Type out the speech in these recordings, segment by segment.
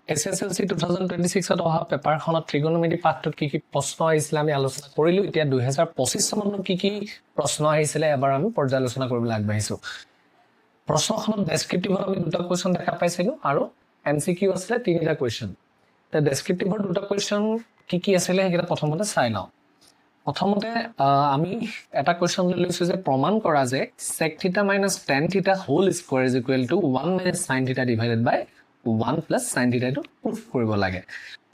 SSLC 2026 ত অহা পেপাৰখনত ট্ৰিগোনোমেট্ৰি পাঠটোত কি কি প্ৰশ্ন আহিছিলে আমি আলোচনা কৰিলো এতিয়া 2025 চনত কি কি প্ৰশ্ন আহিছিলে এবাৰ আমি পৰ্যালোচনা কৰিবলৈ আগবাঢ়িছো প্ৰশ্নখনত ডেসক্ৰিপটিভত আমি দুটা কোৱেশ্চন দেখা পাইছিলো আৰু এমসিকিউ আছিলে তিনিটা কোৱেশ্চন তে ডেসক্ৰিপটিভৰ দুটা কোৱেশ্চন কি কি আছিলে হেকিটা প্ৰথমতে চাই লওঁ প্ৰথমতে আমি এটা কোৱেশ্চন লৈছো যে প্ৰমাণ কৰা যে sec θ - tan θ whole square is equal to 1 - sin θ divided by 1 plus sin θ টো প্ৰুফ কৰিব লাগে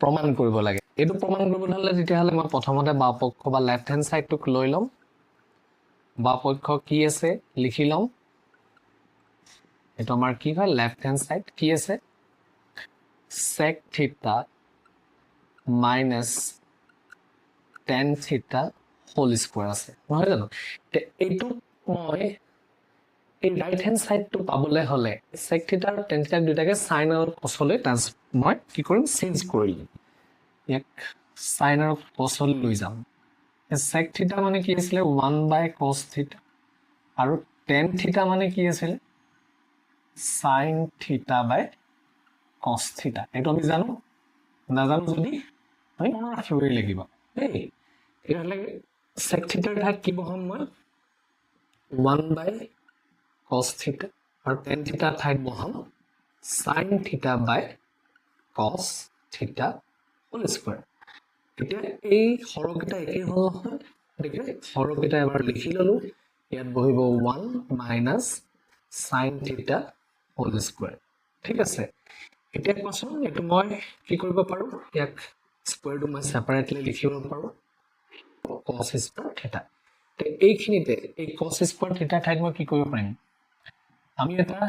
প্ৰমাণ কৰিব লাগে এটো প্ৰমাণ কৰিবলৈ হলে তেতিয়া হলে মই প্ৰথমতে বাপক্ষ বা লেফট হ্যান্ড সাইডটোক লৈ লম বাপক্ষ কি আছে লিখি লম এটো আমাৰ কি হয় লেফট হ্যান্ড সাইড কি আছে sec θ minus tan θ whole square আছে নহয় জানো তে এইটো মই এই রাইট হ্যান্ড সাইড টু পাবলে হলে sec θ আৰু tan θ দুটাকে sin আৰু cosলৈ মই কি কৰিম চেঞ্জ কৰিম এক sin আৰু cosলৈ লৈ যাম sec θ মানে কি আছিল 1 cos θ আৰু tan θ মানে কি আছিল sin θ cos θ এটো আমি জানো নাজানো যদি আমি মনত ৰাখিবই লাগিব এই এহলে sec θ ৰ ঠাইত কি বহাম মই 1 cos θ আৰু tan θ ঠাইত বহাম sin θ cos θ হোল স্কয়াৰ এতিয়া এই হৰকেইটা একেই হল নহয় দেখে হৰকেইটা এবাৰ লিখি ললো ইয়াত বহিব 1 sin θ হোল স্কয়াৰ ঠিক আছে এতিয়া কোৱাচোন এটো মই কি কৰিব পাৰো ইয়াক স্কয়াৰটো মই সেপাৰেটলি লিখিব পাৰো cos স্কয়াৰ θ তে এইখিনিতে এই cos স্কয়াৰ θ ঠাইত মই কি কৰিব পাৰিম আমি এটা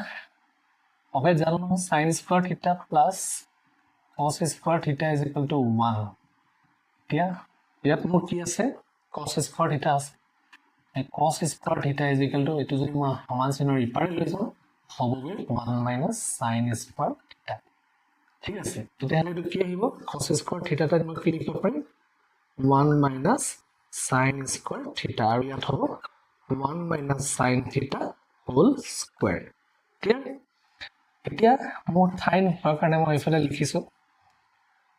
অবে জানো নহয় sin square θ plus cos square θ is equal to 1 এতিয়া ইয়াত মোৰ কি আছে cos স্কয়াৰ θ আছে এই cos square θ is equal to এটো যদি মই সমান চিনৰ ইপাৰে লৈ যাওঁ হবগে 1 sin স্কয়ার θ ঠিক আছে তেতিয়া হলে এটো কি আহিব cos স্কয়ার θ টা মই কি লিখিব পাৰিম 1 sin স্কয়াৰ θ আৰু ইয়াত হ'ব 1 sin θ হোল স্কয়াৰ ক্লিয়াৰ এতিয়া মোৰ ঠাইন হোৱাৰ কাৰণে মই ইফালে লিখিছো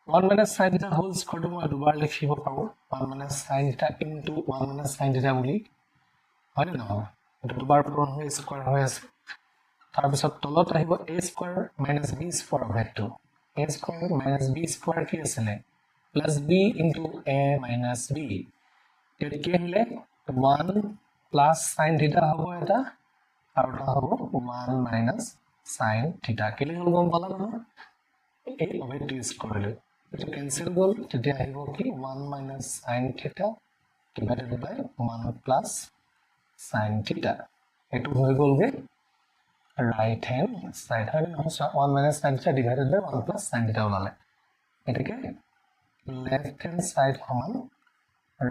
1 sin θ হোল স্কয়াৰটো মই দুবাৰ লিখিব পাৰো 1 sin θ into 1 sin θ বুলি হয় না এটা দুবাৰ পূৰণ হৈ স্কয়াৰ হৈ আছে তাৰ পিছত তলত আহিব a square - b square vector a square - b square কি আছিল plus b into a minus b এটা কি আহিলে 1 plus sin θ হ'ব এটা আৰু এটা হ'ব 1 sin θ কেলে হল গম পালা নহয় এই অবেটো ইউজ কৰিলে এটা ক্যান্সেল গল তেতিয়া আহিব কি 1 sin θ divided by 1 plus sin θ এটো হৈ গলগে right hand side হয় না 1 sin θ divided by 1 plus sin θ ওলালে এটাকে left hand side সমান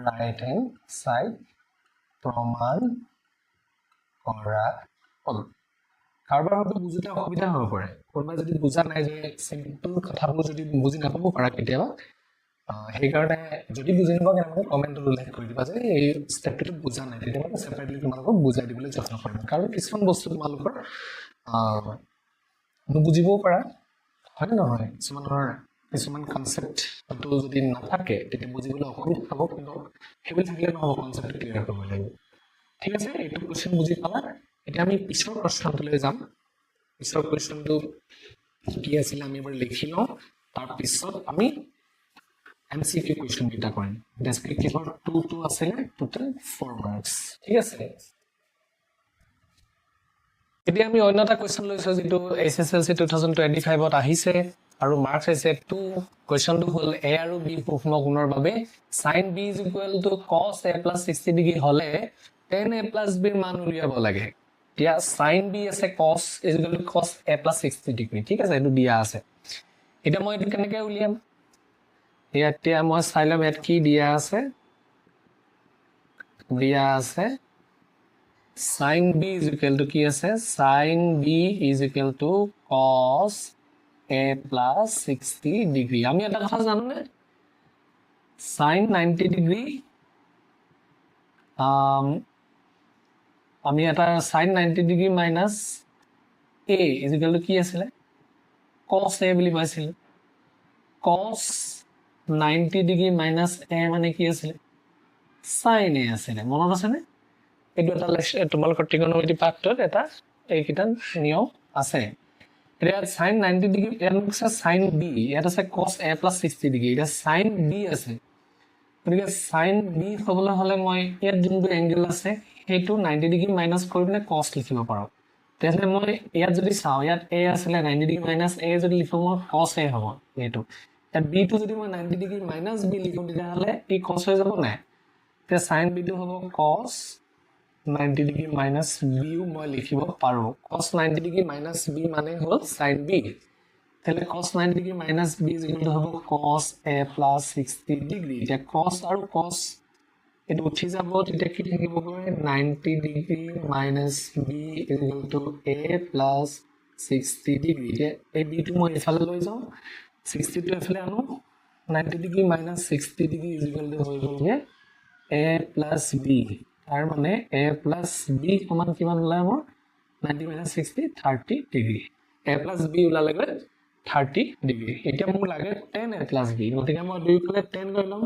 right hand side প্ৰমাণ কৰা হল কাৰবাৰ হয়তো বুঝতে অসুবিধা হ'ব পাৰে কোনবা যদি বুজা নাই যে সিম্পল কথাবোৰ যদি বুজি নাপাব পাৰা কেতিয়াবা সেই কাৰণে যদি বুজি নাপাব কেনেকৈ কমেন্টত উল্লেখ কৰি দিবা যে এই স্টেপটো বুজা নাই তেতিয়া মই সেপাৰেটলি তোমালোকক বুজাই দিবলৈ যত্ন কৰিম কাৰণ কিছুমান বস্তু তোমালোকৰ নুবুজিবও পাৰা হয় নহয় কিছুমান কনসেপ্ট তো যদি নাথাকে তেতিয়া বুজিবলৈ অসুবিধা হ'ব কিন্তু সেইবোৰ থাকিলে নহ'ব কনসেপ্ট ক্লিয়াৰ কৰিব লাগিব ঠিক আছে এইটো কোৱেশ্চন বুজি পালা এতিয়া আমি পিছৰ প্ৰশ্নটোলৈ যাম পিছৰ কোৱেশ্চনটো কি আছিল আমি এবাৰ লিখি লওঁ তাৰ পিছত আমি এমসিকিউ কোৱেশ্চন কিটা কৰিম ডেসক্ৰিপটিভৰ 2 আছিল টোটাল 4 মাৰ্কস ঠিক আছে এতিয়া আমি অন্য এটা কোৱেশ্চন লৈছো যেটো এসএসএলসি 2025 ত আহিছে আৰু মাৰ্কস আছে 2 কোৱেশ্চনটো হল a আৰু b সূক্ষ্ম গুণৰ বাবে sin b cos a 60 degree হলে tan a b ৰ মান উলিয়াব লাগে দিয়া sin b আছে cos a 60 ডিগ্ৰী ঠিক আছে এটো দিয়া আছে এটা মই এটো কেনেকৈ উলিয়াম এতিয়া মই চাইলাম এট কি দিয়া আছে sin b কি আছে sin b cos a 60 degree আমি এটা কথা জানো নে sin 90 ডিগ্ৰী আমি এটা sin 90 ডিগ্ৰী minus a কি আছিল cos a বুলি পাইছিল cos 90 ডিগ্ৰী মাইনাছ a মানে কি আছিলে sin a আছিলে মনত আছে নে এইটো এটা তোমালোকৰ ত্ৰিকোণমিতি পাঠটোত এটা এইকেইটা নিয়ম আছে এতিয়া sin 90 ডিগ্ৰী ইয়াত আছে sin b ইয়াত আছে cos a plus 60 ডিগ্ৰী এটা sin b আছে গতিকে sin b হ'বলৈ হ'লে মই ইয়াত যোনটো এংগেল আছে সেইটো 90 ডিগ্ৰী মাইনাছ কৰি পিনে cos লিখিব পাৰোঁ তেতিয়াহ'লে মই ইয়াত যদি চাওঁ ইয়াত a আছিলে 90 ডিগ্ৰী মাইনাছ a যদি লিখোঁ মই cos a হ'ব এইটো ইয়াত b টো যদি মই 90 ডিগ্ৰী মাইনাছ b লিখোঁ তেতিয়াহ'লে ই cos হৈ যাব নাই তেতিয়া sin b টো হ'ব cos 90 ডিগ্ৰী মাইনাছ b মই লিখিব পাৰোঁ cos 90 ডিগ্ৰী মাইনাছ b মানে হ'ল sin b তাহলে cos 90 degree minus b equal হ'ব cos a plus 60 ডিগ্ৰী এতিয়া cos আৰু cos এটো উঠি যাব তেতিয়া কি থাকিব গৈ 90 degree minus b equal to a plus 60 degree এতিয়া এই b টো মই ইফালে লৈ যাওঁ 60 টো ইফালে আনো 90 degree minus 60 degree equal to হৈ গ'ল a plus b তাৰ মানে a plus b সমান কিমান ওলাই মোৰ 90 minus 60 30 degree a plus b ওলালে গৈ 30 ডিগ্ৰী এতিয়া মোক লাগে 10 a plus b গতিকে মই দুইফালে 10 লৈ লম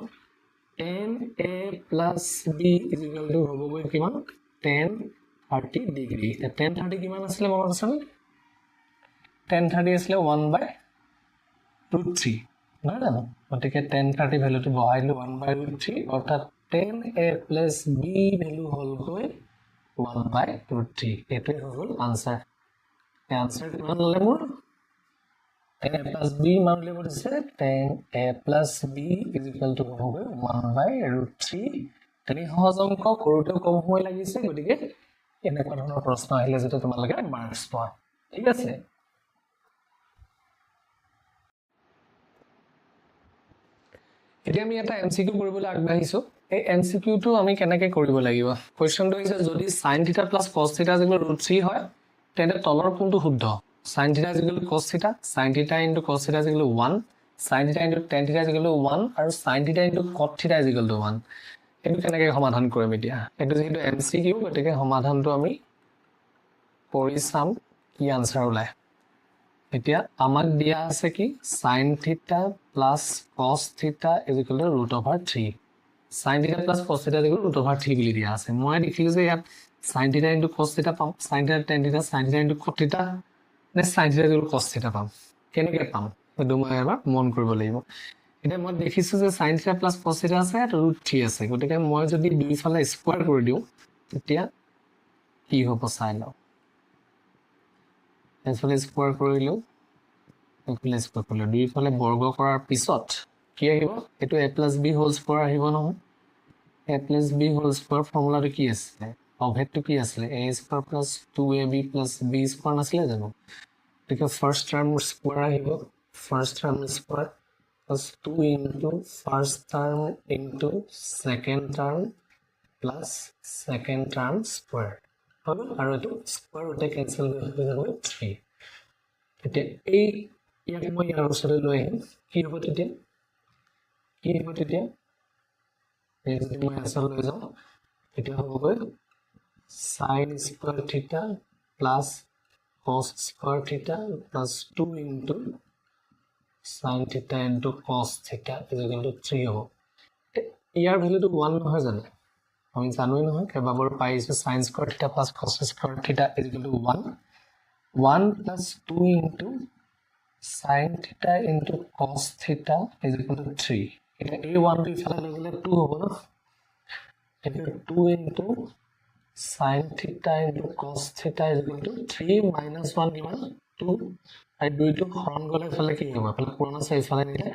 10 a plus b is equal to হ'ব গৈ কিমান 10 30 ডিগ্ৰী এতিয়া 10 30 কিমান আছিলে মনত আছে 10 30 আছিলে 1 by root 3 নহয় জানো গতিকে 10 30 ভ্যালুটো বহাইলো 1 by root 3 অৰ্থাৎ 10 a plus b ভ্যালু হল গৈ 1 by root 3 এটোই হল আনসার এই আনসার কিমান ললে মোৰ 10 a plus b মান ললে দিছে 10 a plus b is equal to হবে 1 by root 3 তেনে সহজ অংক কৰোতে কম সময় লাগিছে গতিকে এনেকুৱা ধৰণৰ প্ৰশ্ন আহিলে যেটা তোমালোকে মাৰ্কস পোৱা ঠিক আছে এতিয়া আমি এটা এমসিকিউ কৰিবলৈ আগবাঢ়িছো এই এমসিকিউ টো আমি কেনেকৈ কৰিব লাগিব কোৱেশ্চনটো হৈছে যদি sin θ + cos θ √3 হয় তেন্তে তলৰ কোনটো শুদ্ধ sin θ = cos θ sin θ * cos θ = 1 sin θ * tan θ = 1 আৰু sin θ * cot θ = 1 এটো কেনেকৈ সমাধান কৰিম এতিয়া এটো যেটো এমসিকিউ গতিকে সমাধানটো আমি কৰি চাম কি আনসাৰ ওলায় এতিয়া আমাক দিয়া আছে কি sin θ plus cos θ is equal to √3 sin θ plus cos θ is equal to √3 বুলি দিয়া আছে মই দেখিলো যে ইয়াত sin θ into cos θ পাম sin θ tan θ sin θ into cot θ নে sin θ into cos θ পাম কেনেকৈ পাম সেইটো মই এবাৰ মন কৰিব লাগিব এতিয়া মই দেখিছো যে sin θ plus cos θ আছে আৰু √3 আছে গতিকে মই যদি দুইফালে স্কয়াৰ কৰি দিও তেতিয়া কি হ'ব চাই লও এফালে স্কয়াৰ কৰিলো এফালে স্কয়াৰ কৰিলো দুইফালে বৰ্গ কৰাৰ পিছত কি আহিব এটো a plus b whole square আহিব নহয় a plus b whole square ফৰ্মুলাটো কি আছে অভেদটো কি আছিল a square plus 2ab plus b square নাছিলে জানো ঠিক ফাৰ্স্ট টাৰ্ম স্কয়াৰ আহিব first term square plus 2 into first term into second term plus second term square হবে আৰু এটো স্কয়াৰ ৰুটে ক্যান্সেল হৈ যাব 3 এতিয়া এই ইয়াক মই ইয়াৰ ওচৰলৈ লৈ আহিম কি হ'ব তেতিয়া এই যদি মই আনসাৰ লৈ যাওঁ এটা হ'ব sin square theta plus cos square theta plus 2 into sin theta into cos theta is equal to 3 হ'ব ইয়াৰ ভ্যালুটো 1 নহয় জানো আমি জানোই নহয় কেবাবৰ পাইছো sin square theta plus cos square theta is equal to 1 plus 2 into sin theta into cos theta is equal to 3 এটা a1 টো ইফালে লৈ গলে 2 হ'ব ন এটা 2 into sin theta into cos theta is equal to 3 minus 1 কিমান 2 আৰু দুইটো হৰণ গলে ইফালে কি হ'ব ইফালে পুৰণা চাই ইফালে নিলে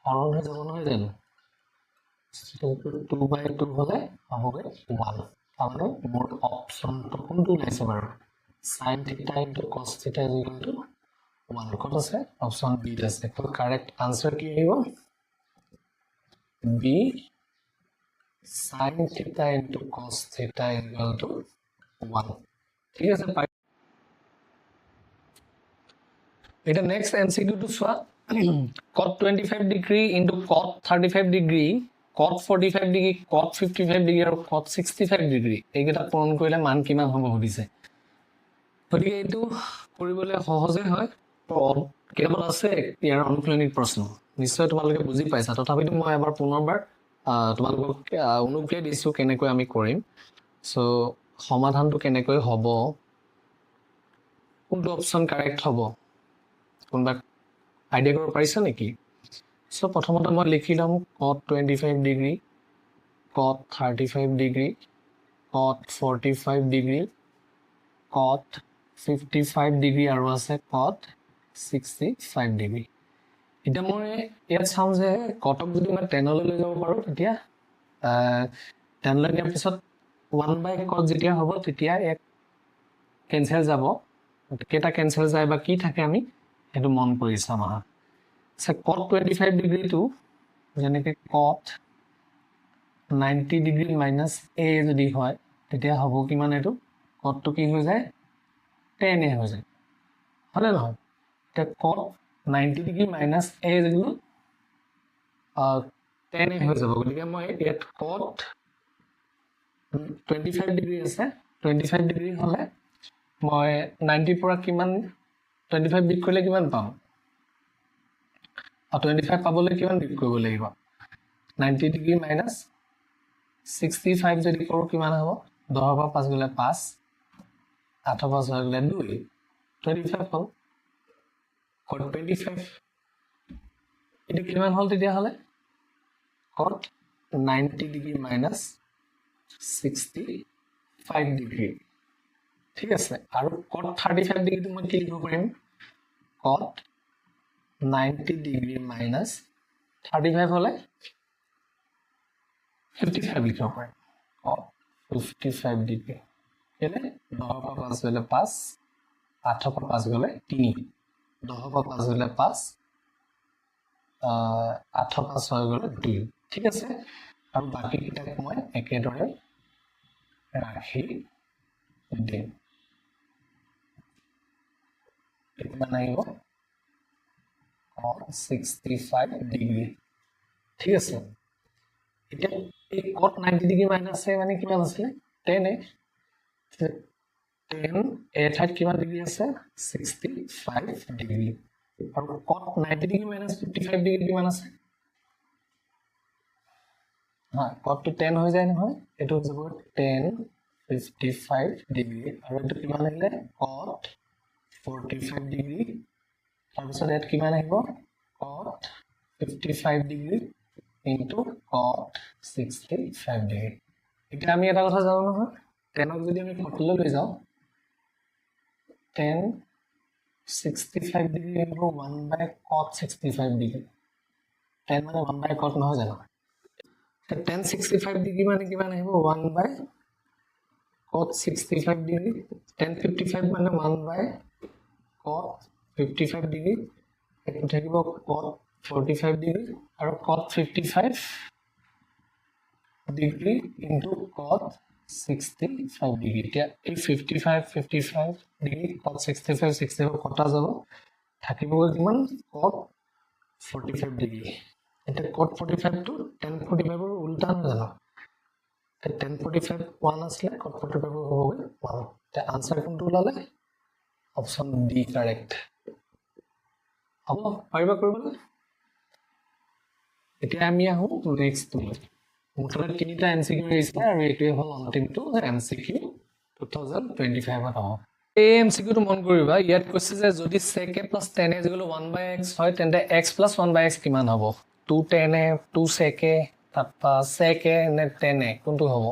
হৰণ হৈ যাব নহয় জানো 2 by 2 হলে হবে 1 তাহলে মোৰ অপচনটো কোনটো ওলাইছে বাৰু sin theta into cos theta is equal to 1 কত আছে অপশন বি আছে তো কারেক্ট আনসার কি আহিব B sin theta into cos theta is equal to 1 ঠিক আছে এটা নেক্সট এমসিকিউ টু সোয়া cot 25 degree into cot 35 degree cot 45 degree cot 55 degree আৰু cot 65 degree এইকেইটা পূৰণ কৰিলে মান কিমান হ'ব সুধিছে গতিকে এইটো কৰিবলৈ সহজে হয় কেৱল আছে ইয়াৰ অনুপ্ৰেৰণিক প্ৰশ্ন নিশ্চয় তোমালোকে বুজি পাইছা তথাপিতো মই এবাৰ পুনৰবাৰ তোমালোকক অনুজ্ঞা দিছোঁ কেনেকৈ আমি কৰিম চ' সমাধানটো কেনেকৈ হ'ব কোনটো অপশ্যন কাৰেক্ট হ'ব কোনোবা আইডিয়া কৰিব পাৰিছা নেকি চ' প্ৰথমতে মই লিখি ল'ম cot 25 degree cot 35 degree cot 45 degree cot 55 degree আৰু আছে cot 65 ডিগ্ৰী এতিয়া মই ইয়াত চাওঁ যে কটক যদি মই 10লৈ লৈ যাব পাৰোঁ তেতিয়া 10লৈ নিয়াৰ পিছত 1/cot যেতিয়া হ'ব তেতিয়া এক কেঞ্চেল যাব কেইটা কেঞ্চেল যায় বা কি থাকে আমি সেইটো মন কৰি চাম আহা cot 25 ডিগ্ৰীটো যেনেকৈ cot 90 ডিগ্ৰী মাইনাছ a যদি হয় তেতিয়া হ'ব কিমান এইটো cotটো কি হৈ যায় 10a হৈ যায় হয়নে নহয় এতিয়া cot 90 ডিগ্ৰী মাইনাছ a যদি 10a হৈ যাব গতিকে মই ইয়াত cot 25 ডিগ্ৰী আছে 25 ডিগ্ৰী হ'লে মই 90 পৰা কিমান 25 বিট কৰিলে কিমান পাম আৰু 25 পাবলৈ কিমান বিট কৰিব লাগিব 90 ডিগ্ৰী মাইনাছ 65 যদি কৰোঁ কিমান হ'ব 10 পৰা 5 গ'লে 5 8 পৰা 6 গ'লে 2 25 হ'ল cot 25 এইটো কিমান হ'ল তেতিয়াহ'লে cot 90 ডিগ্ৰী মাইনাছ 65 ডিগ্ৰী ঠিক আছে আৰু cot 35 ডিগ্ৰীটো মই কি লিখিব পাৰিম cot 90 ডিগ্ৰী মাইনাছ 35 হ'লে 55 লিখিব পাৰিম cot 55 ডিগ্ৰী কেলে 10 পৰা 5 গ'লে 5 8 পৰা 5 গ'লে 3 10 পৰা 5 গ'লে 5 8 পৰা 6 গ'লে 2 ঠিক আছে আৰু বাকীকেইটাক মই একেদৰে ৰাখি দিম কিমান আহিব cot 65 ডিগ্ৰী ঠিক আছে এতিয়া এই cot 90 ডিগ্ৰী মাইনাছ a মানে কিমান আছিলে 10a 10 a ঠাইত কিমান ডিগ্ৰী আছে 65 ডিগ্ৰী আৰু cot 90 ডিগ্ৰী মাইনাছ 55 ডিগ্ৰী কিমান আছে cotটো 10 হৈ যায় নহয় এইটো হৈ যাব 10 55 ডিগ্ৰী আৰু এইটো কিমান আহিলে cot 45 ডিগ্ৰী তাৰপিছত ইয়াত কিমান আহিব cot 55 degree into cot 65 degree এতিয়া আমি এটা কথা জানো নহয় 10ক যদি আমি কটলৈ লৈ যাওঁ 10 65 ডিগ্ৰী আহিব 1/cot 65 ডিগ্ৰী 10 মানে 1/cot নহয় জানো 10 65 ডিগ্ৰী মানে কিমান আহিব 1/cot 65 ডিগ্ৰী 10 55 মানে 1/cot 55 ডিগ্ৰী এইটো থাকিব cot 45 ডিগ্ৰী আৰু cot 55 degree into cot 65 degree এতিয়া এই 55 ডিগ্ৰী cot 65 কটা যাব থাকিবগৈ কিমান cot 45 ডিগ্ৰী এতিয়া cot 45 টো tan 45 ৰ উল্টা নহয় জানো tan 45 1 আছিলে cot 45 হ'বগৈ 1 এতিয়া আনসাৰ কোনটো ওলালে অপশ্যন ডি কাৰেক্ট হ'ব পাৰিবা কৰিবলৈ এতিয়া আমি আহো নেক্সট মুঠতে তিনিটা এমচিকিউ আহিছে আৰু এইটোৱে হ'ল অন্তিমটো এমচিকিউ 2025 ত হ'ব এই এমচিকিউটো মন কৰিবা ইয়াত কৈছে যে যদি sec a plus tan a 1/x হয় তেন্তে x plus 1/x কিমান হ'ব 2 tan a 2 sec a তাৰপা sec a নে tan a কোনটো হ'ব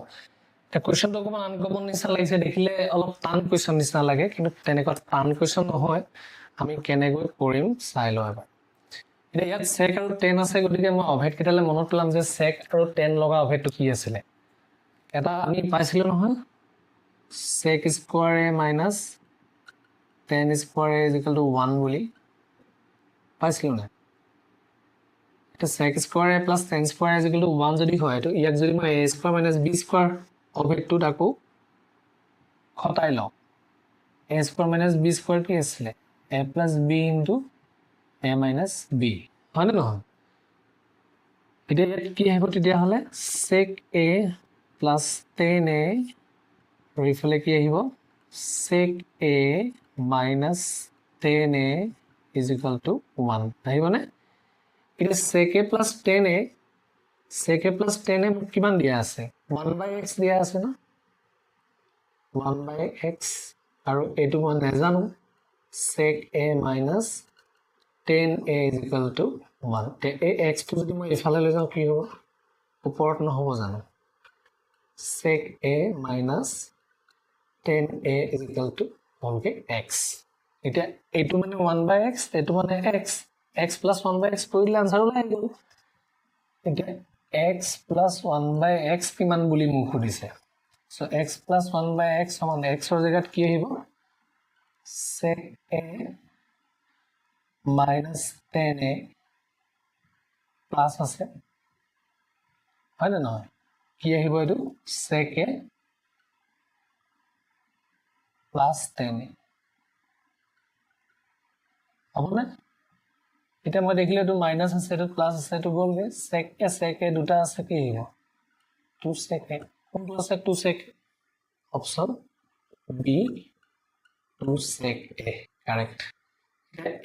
এটা কোৱেশ্চনটো অকমান আনকমন নিচিনা লাগিছে দেখিলে অলপ টান কোৱেশ্চন নিচিনা লাগে কিন্তু তেনেকুৱা টান কোৱেশ্চন নহয় আমি কেনেকৈ কৰিম চাই লওঁ এবাৰ এতিয়া ইয়াত sec আৰু tan আছে গতিকে মই অভেদ কেইটালে মনত পেলাম যে sec আৰু tan লগা অভেদটো কি আছিলে এটা আমি পাইছিলো নহয় sec square a minus tan square a is equal to 1 বুলি পাইছিলো না এটা sec square a plus tan square a is equal to 1 যদি হয় তো ইয়াক যদি মই a square minus b square অভেদটো ডাকো খটাই লওঁ a square minus b square কি আছিলে a plus b into a minus b হয় নে নহয় এতিয়া ইয়াত কি আহিব তেতিয়াহ'লে sec a plus tan a আৰু ইফালে কি আহিব sec a minus tan a is equal to 1 আহিব নে এটা sec a plus 10a sec a plus 10a কিমান দিয়া আছে 1/x দিয়া আছে না 1/x আৰু এটো মই নাজানো sec a minus 10a is equal to 1 তে এই x টো যদি মই ইফালে লৈ যাওঁ কি হ'ব ওপৰত নহব জানো sec a minus 10a is equal to x এটা এটো মানে 1/x এটো মানে x plus 1/x কৰিলে আনসাৰ ওলাই গ'ল এটা x plus 1/x কিমান বুলি মোক সুধিছে so x plus 1/x সমান x ৰ জায়গাত কি আহিব sec a minus 10a plus আছে হয় না নহয় কি আহিব এটো sec a plus 10a হ'ব না এটা মই দেখিলে তো মাইনাস আছে তো প্লাস আছে তো গলগে sec a দুটা আছে কি আহিব 2 sec a কোনটো আছে 2 sec option B 2 sec a correct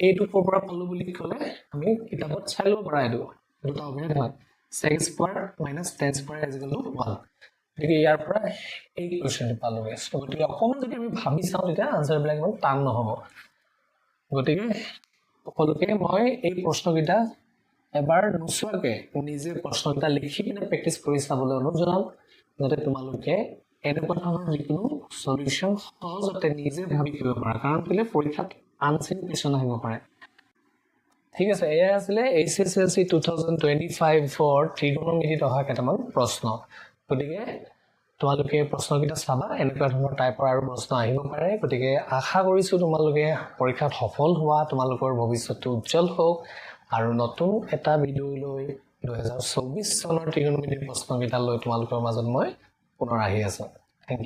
এইটো পৰা পালো বুলি কলে আমি কিতাপত চাই লব পৰা এটো দুটা অভিধান হয় sec square minus 10 square is equal to 1 গতিকে ইয়াৰ পৰা এই কোৱেশ্চনটো পালো সো গতিকে অকমান যদি আমি ভাবি চাও তেতিয়া আনসাৰ বিলাক ইমান টান নহব গতিকে সকলোকে মই এই প্ৰশ্নকিটা এবাৰ নুসুৱাকে নিজে প্ৰশ্নকিটা লিখি কিনে প্ৰেক্টিস কৰি চাবলৈ অনুৰোধ জনাম যাতে তোমালোকে এনেকুৱা ধৰণৰ যিকোনো সলিউশন সহজতে নিজে ভাবি কৰিব পাৰা কাৰণ কেলে পৰীক্ষাত আনসিন কোৱেশ্চন আহিব পাৰে ঠিক আছে এয়া আছিল HSLC 2025 ফৰ ত্ৰিকোণমিতিত অহা কেইটামান প্ৰশ্ন গতিকে তোমালোকে প্ৰশ্নকিটা চাবা এনেকুৱা ধৰণৰ টাইপৰ আৰু প্ৰশ্ন আহিব পাৰে গতিকে আশা কৰিছো তোমালোকে পৰীক্ষাত সফল হোৱা তোমালোকৰ ভৱিষ্যতটো উজ্জ্বল হোক আৰু নতুন এটা ভিডিও লৈ 2024 চনৰ ত্ৰিকোণমিতিৰ প্ৰশ্নকিটা লৈ তোমালোকৰ মাজত মই পুনৰ আহি আছো থ্যাংক ইউ